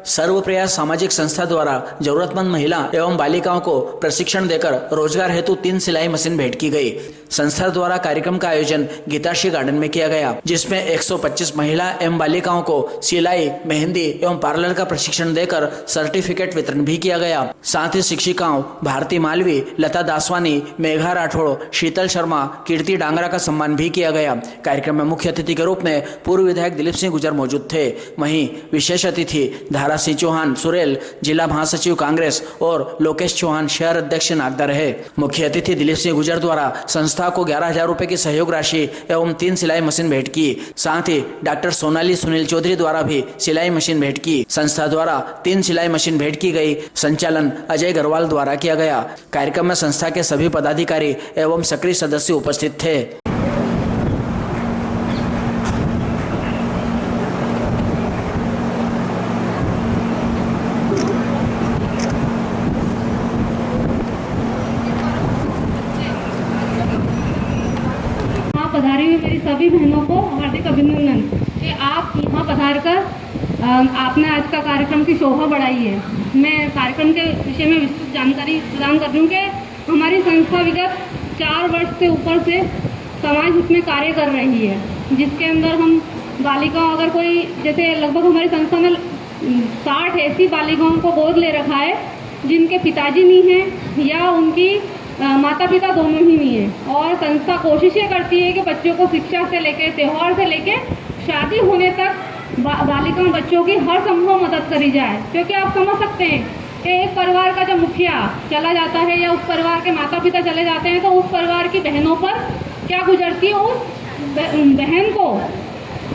सर्वप्रयास सामाजिक संस्था द्वारा जरूरतमंद महिला एवं बालिकाओं को प्रशिक्षण देकर रोजगार हेतु 3 सिलाई मशीन भेंट की गई। संस्था द्वारा कार्यक्रम का आयोजन गीताश्री गार्डन में किया गया, जिसमें 125 महिला एवं बालिकाओं को सिलाई, मेहंदी एवं पार्लर का प्रशिक्षण देकर सर्टिफिकेट वितरण भी किया गया। साथ ही शिक्षिकाओं भारती मालवी, लता दासवानी, मेघा राठौड़, शीतल शर्मा, कीर्ति डांगरा का सम्मान भी किया गया। कार्यक्रम में मुख्य अतिथि के रूप में पूर्व विधायक दिलीप सिंह गुजर मौजूद थे। वहीं विशेष अतिथि धारा सिंह चौहान सुरेल, जिला महासचिव कांग्रेस और लोकेश चौहान शहर अध्यक्ष नागदा रहे। मुख्य अतिथि दिलीप सिंह गुजर द्वारा संस्था को 11,000 रुपए की सहयोग राशि एवं 3 सिलाई मशीन भेंट की। साथ ही डॉक्टर सोनाली सुनील चौधरी द्वारा भी सिलाई मशीन भेंट की। संस्था द्वारा 3 सिलाई मशीन भेंट की गई। संचालन अजय गरवाल द्वारा किया गया। कार्यक्रम में संस्था के सभी पदाधिकारी एवं सक्रिय सदस्य उपस्थित थे। पधारी हुई मेरी सभी बहनों को हार्दिक अभिनंदन कि आप यहाँ पधार कर आपने आज का कार्यक्रम की शोभा बढ़ाई है। मैं कार्यक्रम के विषय में विस्तृत जानकारी प्रदान कर दूँ कि हमारी संस्था विगत 4 वर्ष से ऊपर से समाज हित में कार्य कर रही है, जिसके अंदर हम बालिकाओं, अगर कोई जैसे लगभग हमारी संस्था में 60 ऐसी बालिकाओं को गोद ले रखा है जिनके पिताजी नहीं हैं या उनकी माता पिता दोनों ही नहीं है। और संस्था कोशिश ये करती है कि बच्चों को शिक्षा से लेकर, त्यौहार से लेकर शादी होने तक बालिकाओं बच्चों की हर संभव मदद करी जाए। क्योंकि आप समझ सकते हैं कि एक परिवार का जब मुखिया चला जाता है या उस परिवार के माता पिता चले जाते हैं तो उस परिवार की बहनों पर क्या गुजरती है, उस बहन को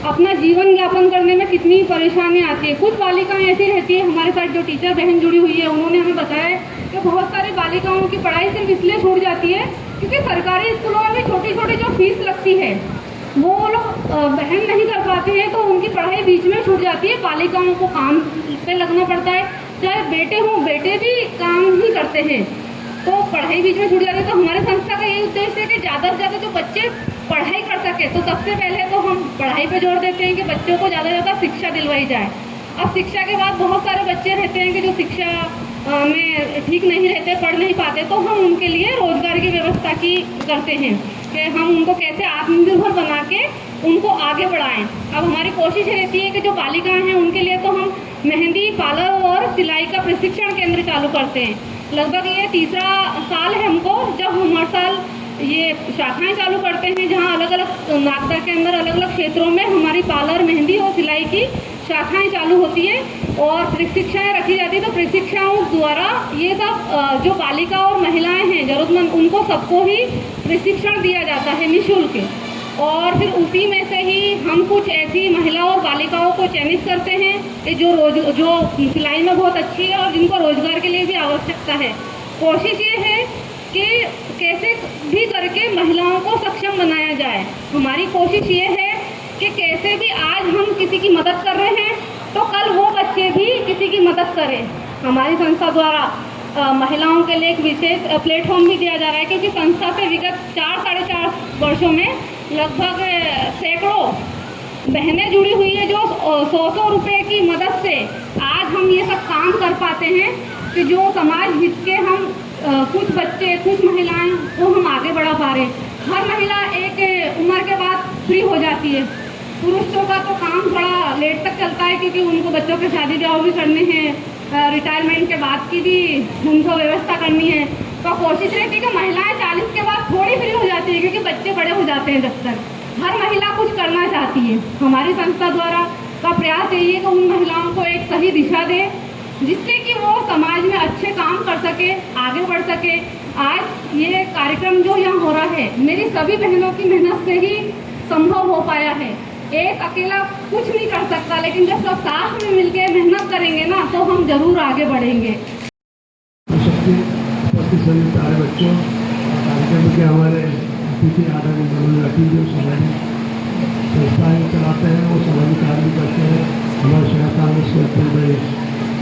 अपना जीवन यापन करने में कितनी परेशानी आती है। कुछ बालिकाएं ऐसी रहती है, हमारे साथ जो टीचर बहन जुड़ी हुई है उन्होंने हमें बताया कि बहुत सारी बालिकाओं की पढ़ाई सिर्फ इसलिए छूट जाती है क्योंकि सरकारी स्कूलों में भी छोटी छोटी जो फीस लगती है वो लोग बहन नहीं कर पाते हैं, तो उनकी पढ़ाई बीच में छूट जाती है। बालिकाओं को काम पे लगना पड़ता है, चाहे बेटे हों, बेटे भी काम ही करते हैं, तो पढ़ाई बीच में छूट जाती है। तो हमारे संस्था का यही उद्देश्य है कि ज़्यादा से ज़्यादा जो बच्चे पढ़ाई कर सके। तो सबसे पहले तो हम पढ़ाई पे जोर देते हैं कि बच्चों को ज़्यादा से ज़्यादा शिक्षा दिलवाई जाए। अब शिक्षा के बाद बहुत सारे बच्चे रहते हैं कि जो शिक्षा में ठीक नहीं रहते, पढ़ नहीं पाते, तो हम उनके लिए रोजगार की व्यवस्था की करते हैं कि हम उनको कैसे आत्मनिर्भर बना के उनको आगे बढ़ाएं। अब हमारी कोशिश रहती है कि जो बालिकाएं हैं उनके लिए तो हम मेहंदी, पार्लर और सिलाई का प्रशिक्षण केंद्र चालू करते हैं। लगभग ये 3रा साल है हमको, जब हम हर साल ये शाखाएं चालू करते हैं जहां अलग अलग नागदा के अंदर अलग अलग क्षेत्रों में हमारी पार्लर, मेहंदी और सिलाई की शाखाएं चालू होती है और प्रशिक्षाएं रखी जाती है। तो प्रशिक्षाओं द्वारा ये सब जो बालिका और महिलाएं हैं जरूरतमंद, उनको सबको ही प्रशिक्षण दिया जाता है निःशुल्क। और फिर उसी में से ही हम कुछ ऐसी महिलाओं और बालिकाओं को चयनित करते हैं कि जो सिलाई में बहुत अच्छी है और जिनको रोजगार के लिए भी आवश्यकता है। कोशिश ये है कि कैसे भी करके महिलाओं को सक्षम बनाया जाए। हमारी कोशिश ये है कि कैसे भी आज हम किसी की मदद कर रहे हैं तो कल वो बच्चे भी किसी की मदद करें। हमारी संस्था द्वारा महिलाओं के लिए एक विशेष प्लेटफॉर्म भी दिया जा रहा है, क्योंकि संस्था से विगत 4-4.5 वर्षों में लगभग सैकड़ों बहनें जुड़ी हुई है जो 100 रुपये की मदद से आज हम ये सब काम कर पाते हैं कि जो समाज हित के हम कुछ बच्चे, कुछ महिलाएं को हम आगे बढ़ा पा रहे हैं। हर महिला एक उम्र के बाद फ्री हो जाती है। पुरुषों का तो काम थोड़ा लेट तक चलता है क्योंकि उनको बच्चों के शादी ब्याह भी करने हैं, रिटायरमेंट के बाद की भी उनको व्यवस्था करनी है। तो कोशिश रहती है कि महिलाएं 40 के बाद थोड़ी फ्री हो जाती है क्योंकि बच्चे बड़े हो जाते हैं। जब तक हर महिला कुछ करना चाहती है, हमारी संस्था द्वारा का प्रयास यही है कि उन महिलाओं को एक सही दिशा दे जिससे कि वो समाज में अच्छे काम कर सके, आगे बढ़ सके। आज ये कार्यक्रम जो यहाँ हो रहा है मेरी सभी बहनों की मेहनत से ही संभव हो पाया है। एक अकेला कुछ नहीं कर सकता, लेकिन जब सब साथ में मिलकर मेहनत करेंगे ना तो हम जरूर आगे बढ़ेंगे। सारे बच्चों कार्यक्रम के हमारे अतिथि आदरणीय जो समाजिक संस्थाएं चलाते हैं वो सामाजिक कार्य भी करते हैं। हमारे शहर कांग्रेस के अध्यक्ष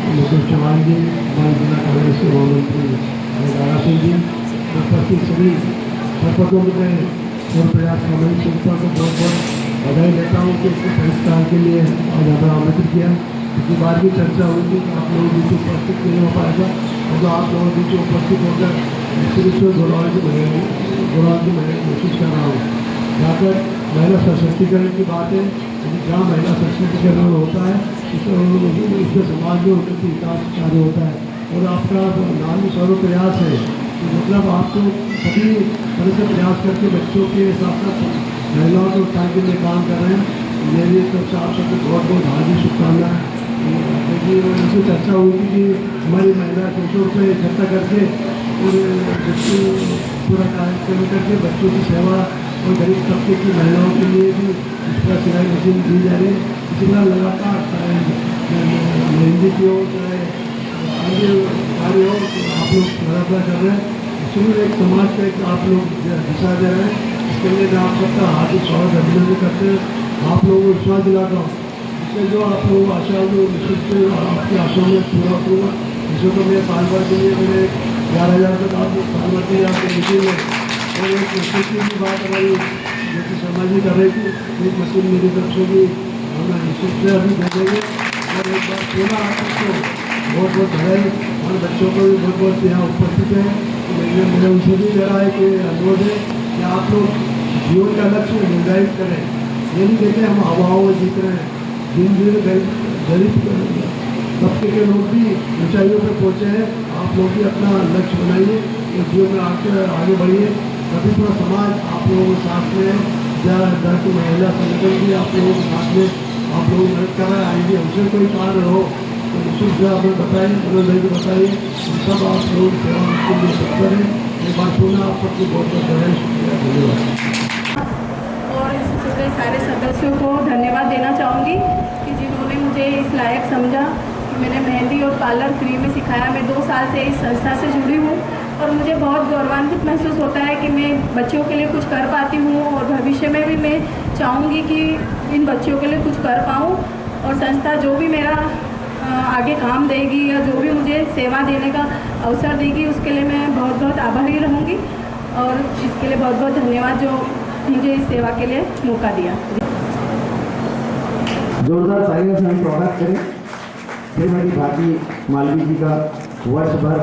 लोकेश चौहान जी, हमारे जिला कांग्रेस के महामंत्री दारा सिंह जी, उपस्थित सभी सरपंचों के और प्रयास सामाजिक संस्था को बहुत बहुत बधाई देता हूँ कि इसके संस्कार के लिए आज हमें आमंत्रित किया। इसके बाद भी चर्चा होगी कि आप लोगों बीच उपस्थित नहीं हो पाएगा, और तो आप लोगों बीच उपस्थित होकर सिर्फ गौरव की कोशिश कर रहा हूँ। जहाँ पर महिला सशक्तिकरण की बात है, जहाँ महिला सशक्तिकरण होता है उससे समाज में उन्नति विकास कार्य होता है। और आपका नाम स्वरूप प्रयास है कि मतलब आपको सभी तरह से प्रयास करके बच्चों के साथ साथ महिलाओं के उत्थान के लिए काम कर रहे हैं। मेरी तरफ से आप सबको बहुत बहुत हार्दिक शुभकामनाएं। क्योंकि उनसे चर्चा हुई थी कि हमारी महिला किशोर पे इकट्ठा करके और बच्चों पूरा कार्यक्रम करके बच्चों की सेवा और गरीब तबके की महिलाओं के लिए भी इस तरह सिलाई मशीन दी जा रही है। इसी तरह लगातार चाहे मेहंदी की हो चाहे अन्य कार्य हो तो आप लोग लगातार कर रहे हैं। इसमें एक समाज का एक आप लोग दिशा दे रहे हैं। इसके लिए मैं आप सबका हार्दिक स्वागत अभिनंदन करते हैं। आप लोगों को विश्वास दिलाता हूँ इससे जो आप लोग आशा जो निश्चित से आपकी आशाओं में पूरा होगा। इसे तो मैं साल भर के लिए मैंने 11,000 तक आप साल भर के लिए आपके मीटिंग में और एक मशीन की बात हमारी जो कि शर्मा जी कर रही थी, एक मशीन मेरी तरफ से भी हम निश्चित से अभी दे देंगे। और एक बार पूरा आप सबको बहुत बहुत बधाई और बच्चों को भी बहुत बहुत यहाँ उपस्थित है। मेरे उनसे भी मेरा एक अनुरोध है कि आप लोग जीवन का लक्ष्य निर्धारित करें। ये नहीं देखें हम हवाओं में जीत रहे हैं। दिन दिन गरीब तबके के लोग भी ऊंचाइयों पर पहुँचे हैं। आप लोग भी अपना लक्ष्य बनाइए और जीवन में आगे बढ़िए। तभी पूरा समाज आप लोगों के साथ में है। जहाँ की महिला संगठन भी आप लोगों के साथ में आप लोग मदद कर रहे हैं। आएंगे हमसे कोई कार्य हो तो निश्चित से आप लोग बताइए, मनोदय को बताइए। हम सब आप लोग सेवा के लिए तत्पर हैं। एक बार पुनः आप सबको बहुत बहुत बधाई, शुक्रिया, धन्यवाद। और इससे सारे सदस्यों को धन्यवाद देना चाहूँगी कि जिन्होंने मुझे इस लायक समझा कि मैंने मेहंदी और पार्लर फ्री में सिखाया। मैं 2 साल से इस संस्था से जुड़ी हूँ और मुझे बहुत गौरवान्वित महसूस होता है कि मैं बच्चों के लिए कुछ कर पाती हूँ और भविष्य में भी मैं चाहूँगी कि इन बच्चों के लिए कुछ कर पाऊँ। और संस्था जो भी मेरा आगे काम देगी या जो भी मुझे सेवा देने का अवसर देगी उसके लिए मैं बहुत बहुत आभारी रहूँगी। और इसके लिए बहुत बहुत धन्यवाद जो मुझे इस सेवा के लिए मौका दिया। जोरदार तालियों से हम स्वागत करें श्रीमती भारती मालवी जी का वर्ष भर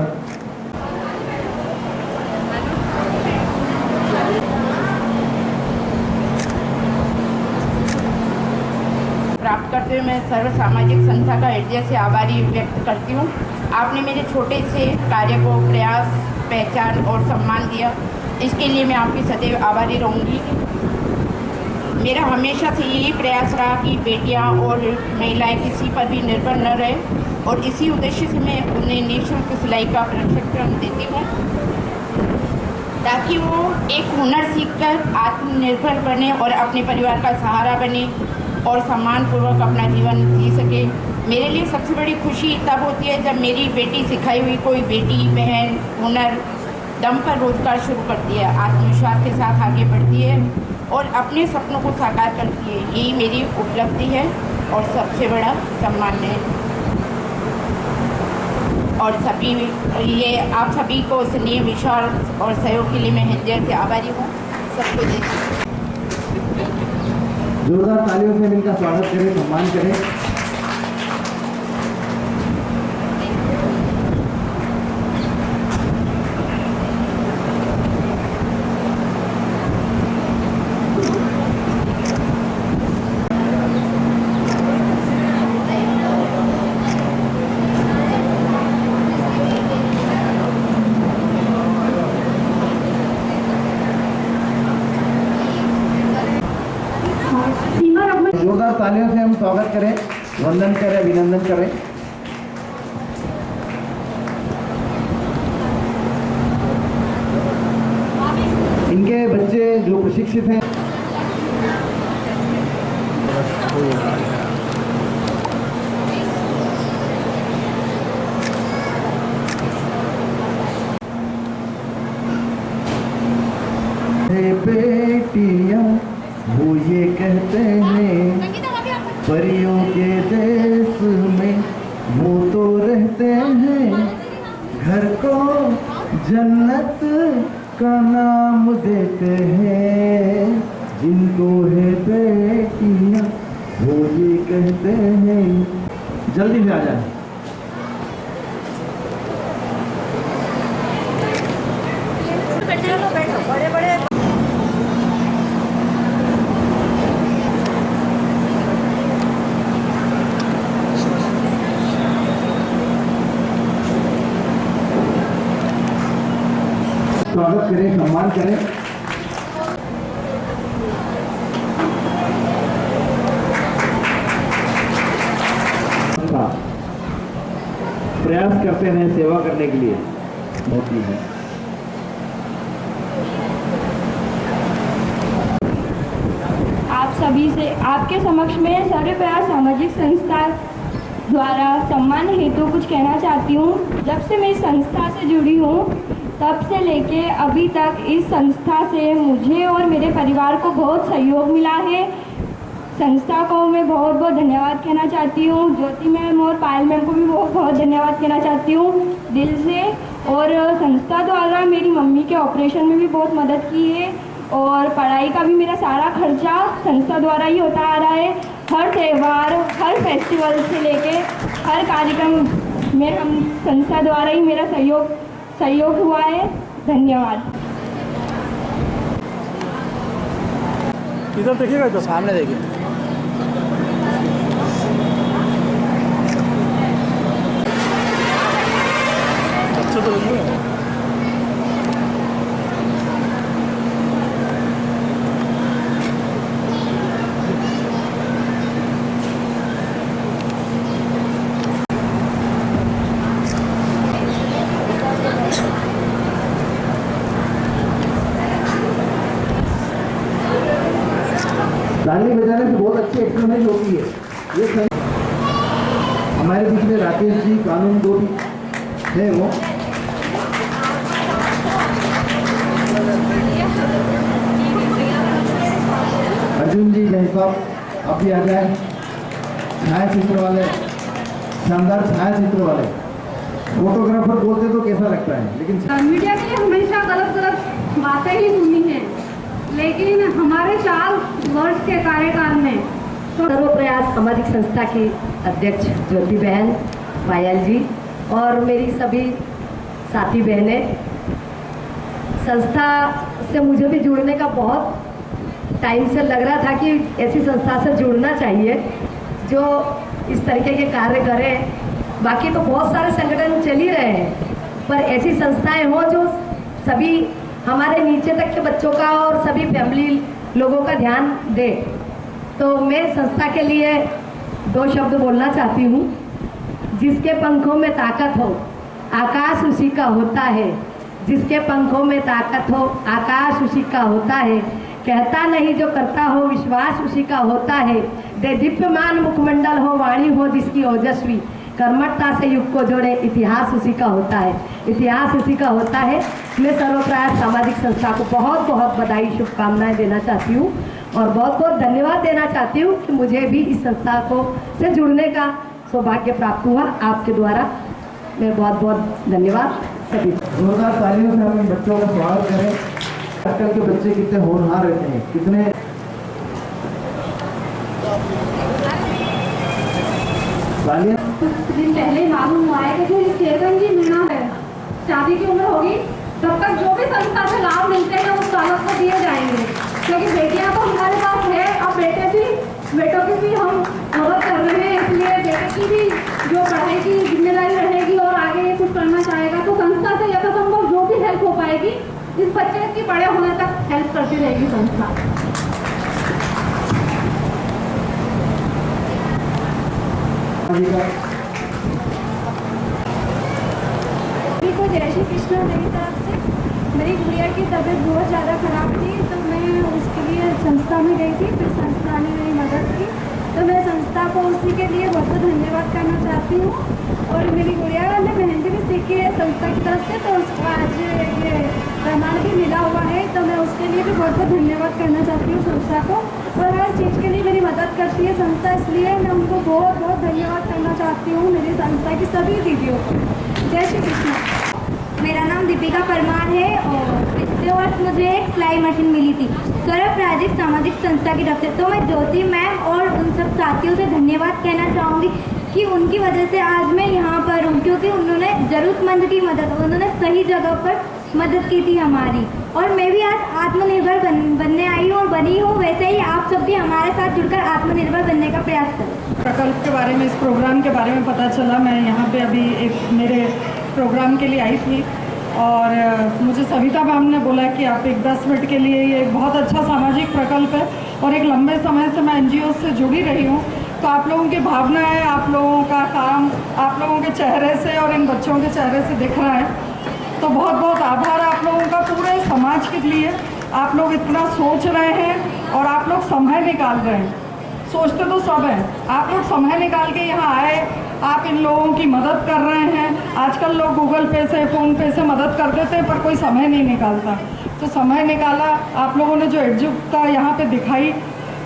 प्राप्त करते हुए मैं सर्व सामाजिक संस्था का हृदय से आभारी व्यक्त करती हूँ। आपने मेरे छोटे से कार्य को प्रयास, पहचान और सम्मान दिया, इसके लिए मैं आपकी सदैव आभारी रहूँगी। मेरा हमेशा से यही प्रयास रहा कि बेटियाँ और महिलाएं किसी पर भी निर्भर न रहें और इसी उद्देश्य से मैं उन्हें निःशुल्क सिलाई का प्रशिक्षण देती हूँ ताकि वो एक हुनर सीखकर आत्मनिर्भर बने और अपने परिवार का सहारा बने और सम्मानपूर्वक अपना जीवन जी सके। मेरे लिए सबसे बड़ी खुशी तब होती है जब मेरी बेटी सिखाई हुई कोई बेटी बहन हुनर दम पर रोजगार शुरू करती है, आत्मविश्वास के साथ आगे बढ़ती है और अपने सपनों को साकार करती है। यही मेरी उपलब्धि है और सबसे बड़ा सम्मान है। और सभी ये आप सभी को स्नेह, विश्वास और सहयोग के लिए मैं हृदय से आभारी हूँ। सबको जोरदार तालियों से इनका स्वागत करें, सम्मान करें। जोरदार तालियों से हम स्वागत करें, वंदन करें, अभिनंदन करें। इनके बच्चे जो प्रशिक्षित हैं बेटियां वो ये कहते हैं परियों के देश में वो तो रहते हैं, घर को जन्नत का नाम देते हैं, जिनको है बेटियां वो ये कहते हैं जल्दी से आ जाए। स्वागत करें, सम्मान करें। प्रयास करते हैं सेवा करने के लिए होती है। आप सभी से आपके समक्ष में सर्वप्रयास सामाजिक संस्था द्वारा सम्मान हेतु कुछ कहना चाहती हूँ। जब से मैं इस संस्था से जुड़ी हूँ तब से लेके अभी तक इस संस्था से मुझे और मेरे परिवार को बहुत सहयोग मिला है। संस्था को मैं बहुत बहुत धन्यवाद कहना चाहती हूँ। ज्योति मैम और पायल मैम को भी बहुत बहुत धन्यवाद कहना चाहती हूँ दिल से। और संस्था द्वारा मेरी मम्मी के ऑपरेशन में भी बहुत मदद की है और पढ़ाई का भी मेरा सारा खर्चा संस्था द्वारा ही होता आ रहा है। हर त्यौहार, हर फेस्टिवल से लेके हर कार्यक्रम में हम संस्था द्वारा ही मेरा सहयोग हुआ है। धन्यवाद। इधर देखिएगा, इधर सामने देखिए। अच्छा तो लग रहा है। ताली बजाने से बहुत अच्छी एक्सरसाइज होती है। ये हमारे बीच में राकेश जी कानून दो भी है, वो अर्जुन जी जय साहब आप भी आ जाए। छाया चित्र वाले, शानदार छाया चित्र वाले फोटोग्राफर बोलते तो कैसा लगता है, लेकिन मीडिया के लिए हमेशा गलत गलत बातें ही सुनी हैं, लेकिन हमारे 4 वर्ष के कार्यकाल में सर्वप्रयास सामाजिक संस्था की अध्यक्ष ज्योति बहन, पायल जी और मेरी सभी साथी बहनें, संस्था से मुझे भी जुड़ने का बहुत टाइम से लग रहा था कि ऐसी संस्था से जुड़ना चाहिए जो इस तरीके के कार्य करें। बाकी तो बहुत सारे संगठन चल ही रहे हैं, पर ऐसी संस्थाएं हों जो सभी हमारे नीचे तक के बच्चों का और सभी फैमिली लोगों का ध्यान दे। तो मैं संस्था के लिए 2 शब्द बोलना चाहती हूँ। जिसके पंखों में ताकत हो आकाश उसी का होता है, जिसके पंखों में ताकत हो आकाश उसी का होता है, कहता नहीं जो करता हो विश्वास उसी का होता है, दे दिव्यमान मुखमंडल हो वाणी हो जिसकी ओजस्वी, कर्मठता से युग को जोड़े इतिहास उसी का होता है, इतिहास उसी का होता है। मैं सर्वप्रयास सामाजिक संस्था को बहुत बहुत बधाई शुभकामनाएं देना चाहती हूँ और बहुत बहुत धन्यवाद देना चाहती हूँ कि मुझे भी इस संस्था को से जुड़ने का सौभाग्य प्राप्त हुआ आपके द्वारा। मैं बहुत बहुत धन्यवाद सभी। जोरदार तालियों से हम बच्चों का स्वागत करें। आजकल के बच्चे कितने होनहार रहते हैं, कितने दिन पहले मालूम हुआ है कि चेतन जी मीणा है, शादी की उम्र होगी तब तक जो भी संस्था से लाभ मिलते हैं उस कागज को दिए जाएंगे, क्योंकि बेटियां तो हमारे पास है और बेटों की भी हम मदद कर रहे हैं। इसलिए बेटे की भी जो पढ़ाई की जिम्मेदारी रहेगी और आगे ये कुछ करना चाहेगा तो संस्था से यथासंभव जो भी हेल्प हो पाएगी इस बच्चे की बड़े होने तक हेल्प करती रहेगी संस्था। को जय श्री कृष्ण। मेरी तरफ से मेरी गुड़िया की तबीयत बहुत ज़्यादा ख़राब थी तो मैं उसके लिए संस्था में गई थी, फिर संस्था ने मेरी मदद की तो मैं संस्था को उसी के लिए बहुत बहुत धन्यवाद करना चाहती हूँ। और मेरी गुड़िया ने मेहंदी भी सीखी है संस्था की तरफ से तो उसको आज ये प्रमाण भी मिला हुआ है तो मैं उसके लिए भी बहुत बहुत धन्यवाद करना चाहती हूँ संस्था को। और हर चीज़ के लिए मेरी मदद करती है संस्था, इसलिए मैं उनको बहुत बहुत धन्यवाद करना चाहती हूँ मेरी संस्था की सभी दीदियों को। जय श्री कृष्ण। मेरा नाम दीपिका परमार है और पिछले वर्ष मुझे एक सिलाई मशीन मिली थी सर्वप्रायोजित सामाजिक संस्था की तरफ से। तो मैं ज्योति मैम और उन सब साथियों से धन्यवाद कहना चाहूँगी कि उनकी वजह से आज मैं यहाँ पर हूँ, क्योंकि उन्होंने ज़रूरतमंद की मदद, उन्होंने सही जगह पर मदद की थी हमारी। और मैं भी आज आत्मनिर्भर बनने आई हूँ और बनी हूँ। वैसे ही आप सब भी हमारे साथ जुड़कर आत्मनिर्भर बनने का प्रयास करें। प्रकल्प के बारे में, इस प्रोग्राम के बारे में पता चला। मैं यहाँ पे अभी एक मेरे प्रोग्राम के लिए आई थी और मुझे सविता मैम ने बोला कि आप एक 10 मिनट के लिए, ये एक बहुत अच्छा सामाजिक प्रकल्प है और एक लंबे समय से मैं NGO से जुड़ी रही हूँ, तो आप लोगों की भावनाएं, आप लोगों का काम आप लोगों के चेहरे से और इन बच्चों के चेहरे से दिख रहा है। तो बहुत बहुत आभार आप लोगों का पूरे समाज के लिए। आप लोग इतना सोच रहे हैं और आप लोग समय निकाल रहे हैं। सोचते तो सब हैं, आप लोग समय निकाल के यहाँ आए, आप इन लोगों की मदद कर रहे हैं। आजकल लोग गूगल पे से, फ़ोन पे से मदद कर देते हैं, पर कोई समय नहीं निकालता। तो समय निकाला, आप लोगों ने जो एकजुटता यहाँ पे दिखाई,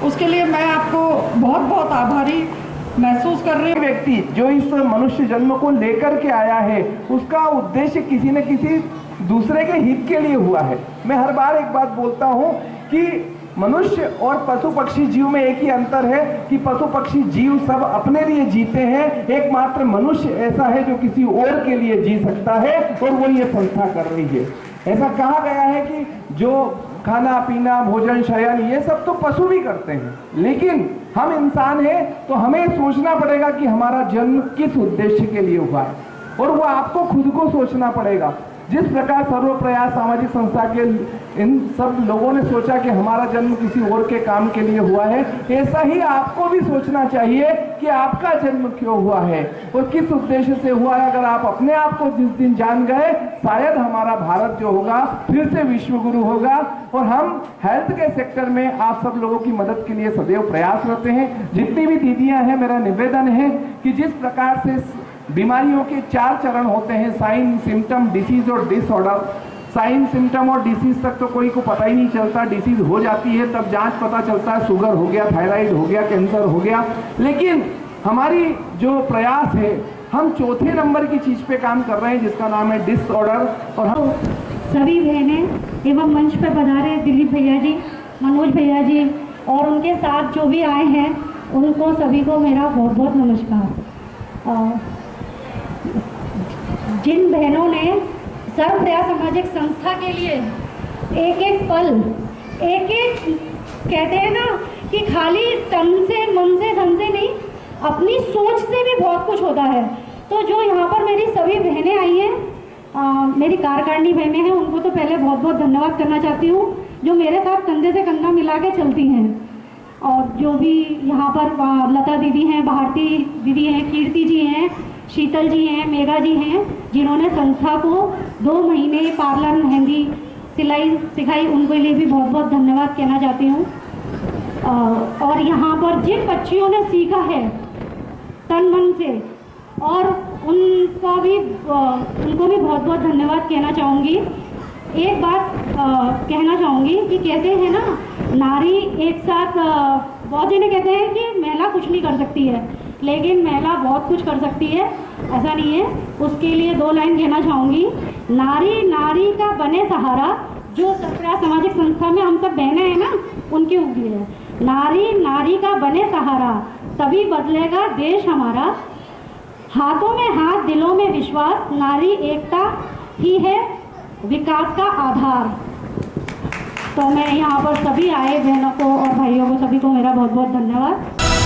उसके लिए मैं आपको बहुत बहुत आभारी महसूस कर रही हूँ। व्यक्ति जो इस मनुष्य जन्म को लेकर के आया है, उसका उद्देश्य किसी न किसी दूसरे के हित के लिए हुआ है। मैं हर बार एक बात बोलता हूँ कि मनुष्य और पशु पक्षी जीव में एक ही अंतर है कि पशु पक्षी जीव सब अपने लिए जीते हैं, एकमात्र मनुष्य ऐसा है जो किसी और के लिए जी सकता है, और वो ये संस्था कर रही है। ऐसा कहा गया है कि जो खाना पीना भोजन शयन ये सब तो पशु भी करते हैं, लेकिन हम इंसान हैं तो हमें सोचना पड़ेगा कि हमारा जन्म किस उद्देश्य के लिए हुआ है, और वो आपको खुद को सोचना पड़ेगा। जिस प्रकार सर्वप्रयास सामाजिक संस्था के इन सब लोगों ने सोचा कि हमारा जन्म किसी और के काम के लिए हुआ है, ऐसा ही आपको भी सोचना चाहिए कि आपका जन्म क्यों हुआ है और किस उद्देश्य से हुआ है। अगर आप अपने आप को जिस दिन जान गए, शायद हमारा भारत जो होगा फिर से विश्व गुरु होगा। और हम हेल्थ के सेक्टर में आप सब लोगों की मदद के लिए सदैव प्रयासरत हैं। जितनी भी दीदियां हैं, मेरा निवेदन है कि जिस प्रकार से बीमारियों के 4 चरण होते हैं, साइन, सिम्टम, डिसीज और डिसऑर्डर। साइन, सिम्टम और डिसीज तक तो कोई को पता ही नहीं चलता, डिसीज हो जाती है तब जांच पता चलता है, शुगर हो गया, थायराइड हो गया, कैंसर हो गया। लेकिन हमारी जो प्रयास है, हम चौथे नंबर की चीज पे काम कर रहे हैं जिसका नाम है डिसऑर्डर। और हम सभी बहनें एवं मंच पर पधारे दिलीप भैया जी, मनोज भैया जी और उनके साथ जो भी आए हैं, उनको सभी को मेरा बहुत बहुत नमस्कार। जिन बहनों ने सर्वप्रयास सामाजिक संस्था के लिए एक एक पल, एक एक कहते हैं ना कि खाली तन से, मन से, धन से नहीं, अपनी सोच से भी बहुत कुछ होता है। तो जो यहाँ पर मेरी सभी बहनें आई हैं, मेरी कार्यकारिणी बहनें हैं, उनको तो पहले बहुत बहुत धन्यवाद करना चाहती हूँ, जो मेरे साथ कंधे से कंधा मिला के चलती हैं। और जो भी यहाँ पर लता दीदी हैं, भारती दीदी हैं, कीर्ति जी हैं, शीतल जी हैं, मेघा जी हैं, जिन्होंने संस्था को 2 महीने पार्लर, मेहंदी, सिलाई सिखाई, उनके लिए भी बहुत बहुत धन्यवाद कहना चाहती हूँ। और यहाँ पर जिन बच्चियों ने सीखा है तन मन से, और उनको भी बहुत बहुत धन्यवाद कहना चाहूँगी। एक बात कहना चाहूँगी कि कहते हैं ना, नारी एक साथ, बहुत जने कहते हैं कि महिला कुछ नहीं कर सकती है, लेकिन महिला बहुत कुछ कर सकती है, ऐसा नहीं है। उसके लिए 2 लाइन कहना चाहूँगी। नारी नारी का बने सहारा, जो सर्वप्रयास सामाजिक संस्था में हम सब बहनें हैं ना, उनकी उंगली है। नारी नारी का बने सहारा, तभी बदलेगा देश हमारा। हाथों में हाथ, दिलों में विश्वास, नारी एकता ही है विकास का आधार। तो मैं यहाँ पर सभी आए बहनों को और भाइयों को, सभी को मेरा बहुत बहुत धन्यवाद।